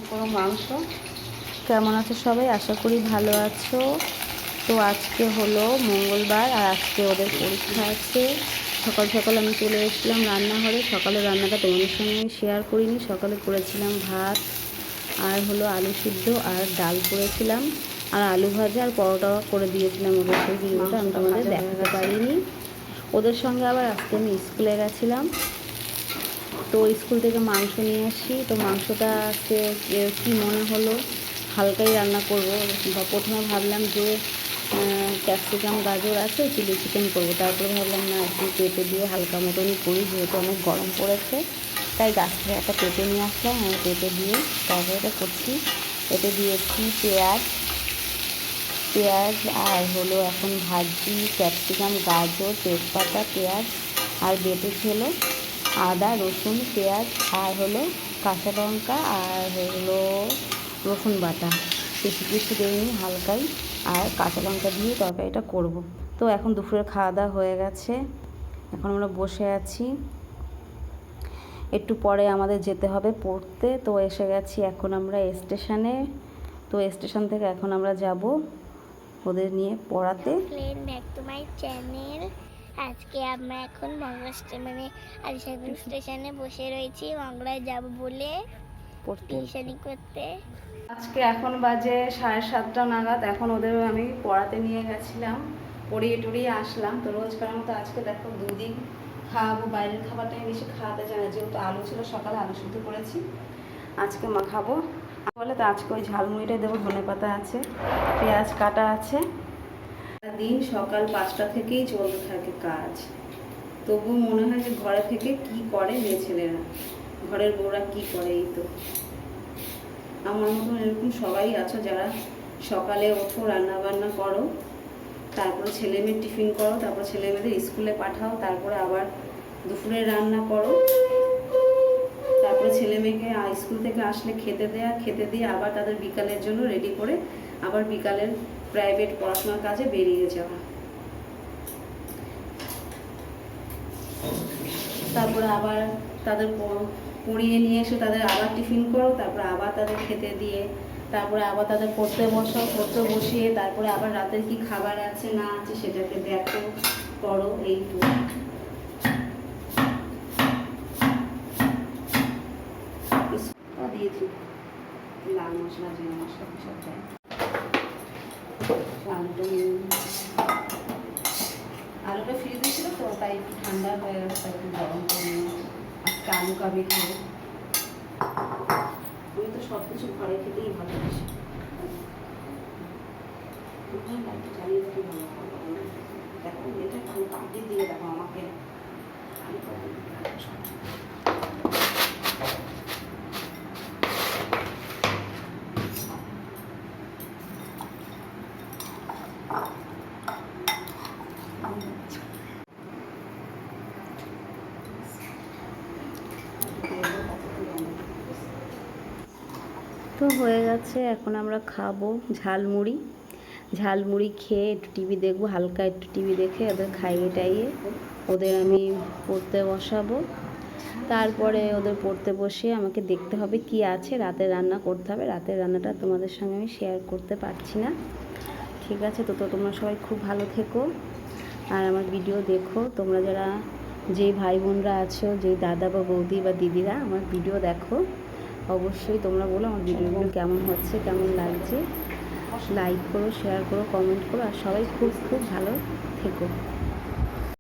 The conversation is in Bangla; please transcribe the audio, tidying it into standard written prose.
পুরো মাংস। কেমন আছো সবাই? আশা করি ভালো আছো। তো আজকে হলো মঙ্গলবার আর আজকে ওদের পরীক্ষা আছে। সকাল সকাল আমি চলে এসেছিলাম রান্নাঘরে। সকালে রান্নাটা তোমাদের সঙ্গে আমি শেয়ার করিনি। সকালে করেছিলাম ভাত আর হলো আলু সিদ্ধ আর ডাল করেছিলাম আর আলু ভাজা আর পরোটা করে দিয়েছিলাম ওদের। সেই ভিডিওটা আমি তোমাদের দেখাতে পারিনি। ওদের সঙ্গে আবার আজকে আমি স্কুলে গেছিলাম। তো স্কুল থেকে মাংস নিয়ে আসি। তো মাংসটা আজকে কী মনে হলো হালকাই রান্না করব। বা প্রথমে ভাবলাম যে ক্যাপসিকাম গাজর আছে, চিলি চিকেন করবো। তারপরে ভাবলাম না, একটু পেঁপে দিয়ে হালকা মতনই করি, যেহেতু অনেক গরম পড়েছে। তাই গাছ থেকে একটা পেঁপে নিয়ে আসলাম, আমি পেঁপে দিয়ে তরকারিটা করছি। এতে দিয়েছি পেঁয়াজ আর হলো এখন ভাজি ক্যাপসিকাম গাজর তেজপাতা পেঁয়াজ আর বেটে ছিল আদা রসুন পেঁয়াজ আর হলো কাঁচা লঙ্কা আর হলো রসুন বাটা। বেশি কিছু দেয়নি, হালকাই আর কাঁচা লঙ্কা দিয়ে তরকারিটা করব। তো এখন দুপুরের খাওয়া দাওয়া হয়ে গেছে, এখন আমরা বসে আছি। একটু পরে আমাদের যেতে হবে পড়তে। তো এসে গেছি এখন আমরা স্টেশনে। তো স্টেশন থেকে এখন আমরা যাব ওদের নিয়ে পড়াতে। Back to my channel. আজকে আমরা এখন মংলা আরিসাগঞ্জ স্টেশনে বসে রয়েছি, মংলায় যাব বলে টিউশনি করতে। আজকে এখন বাজে 7:30 নাগাদ। এখন ওদের আমি পড়াতে নিয়ে গেছিলাম, পড়িয়ে টড়িয়ে আসলাম। তো রোজকার মতো আজকে দেখো দুদিন খাওয়াবো। বাইরের খাবারটাই বেশি খাওয়াতে চায় না, যেহেতু আলু ছিল সকালে, আলু সিদ্ধ করেছি, আজকে খাবো বলে। তো আজকে ওই ঝালমুড়িটাই দেবো, ধনেপাতা আছে, পেঁয়াজ কাটা আছে। দিন সকাল 5টা থেকেই চলতে থাকে কাজ। তবু মনে হয় যে ঘরে থেকে কি করে মেয়ে ছেলেরা, ঘরের বউরা কি করে। এই তো আমার মতন এরকম সবাই আছো যারা সকালে ওঠো, রান্না বান্না করো, তারপরে ছেলে মেয়ের টিফিন করো, তারপর ছেলে মেয়েদের স্কুলে পাঠাও, তারপরে আবার দুপুরে রান্না করো, তারপরে ছেলে মেয়েকে স্কুল থেকে আসলে খেতে দিয়ে আবার তাদের বিকালের জন্য রেডি করে আবার বিকালের প্রাইভেট পড়াশোনার কাজে বেরিয়ে যাওয়া। তারপরে আবার তাদের পড়িয়ে নিয়ে এসে তাদের আবার টিফিন করো, তারপরে আবার তাদের খেতে দিয়ে তারপরে আবার তাদের পড়তে বসিয়ে তারপরে আবার রাতের কি খাবার আছে না আছে সেটাকে দেখো, করো। এই তো দিয়েছি লাল মশলা জিরা মশলা সব দেয়। আলুটা ফ্রিজে ছিল তো, তাই একটু ঠান্ডা হয়ে গেছে, তাই একটু গরম করে আজকে আলু কাবি খাবো। আমি তো সব কিছু ঘরে খেতেই ভালোবাসি। চালিয়ে দেখি ভালো দেখো, এটা আমি কাটি দিয়ে দেখো আমাকে। তো হয়ে গেছে, এখন আমরা খাবো ঝালমুড়ি খেয়ে একটু টিভি দেখবো, হালকা একটু টিভি দেখে ওদের খাইয়ে টাইয়ে ওদের আমি পড়তে বসাবো। তারপরে ওদের পড়তে বসে আমাকে দেখতে হবে কি আছে, রাতের রান্না করতে হবে। রাতের রান্নাটা তোমাদের সঙ্গে আমি শেয়ার করতে পারছি না, ঠিক আছে? তো তোমরা সবাই খুব ভালো থেকো আর আমার ভিডিও দেখো। তোমরা যারা যেই ভাই বোনরা আছো, যেই দাদা বা বৌদি বা দিদিরা আমার ভিডিও দেখো, অবশ্যই তোমরা বলো আমার ভিডিওগুলো কেমন হচ্ছে, কেমন লাগছে। লাইক করো, শেয়ার করো, কমেন্ট করো আর সবাই খুব খুব ভালো থেকো।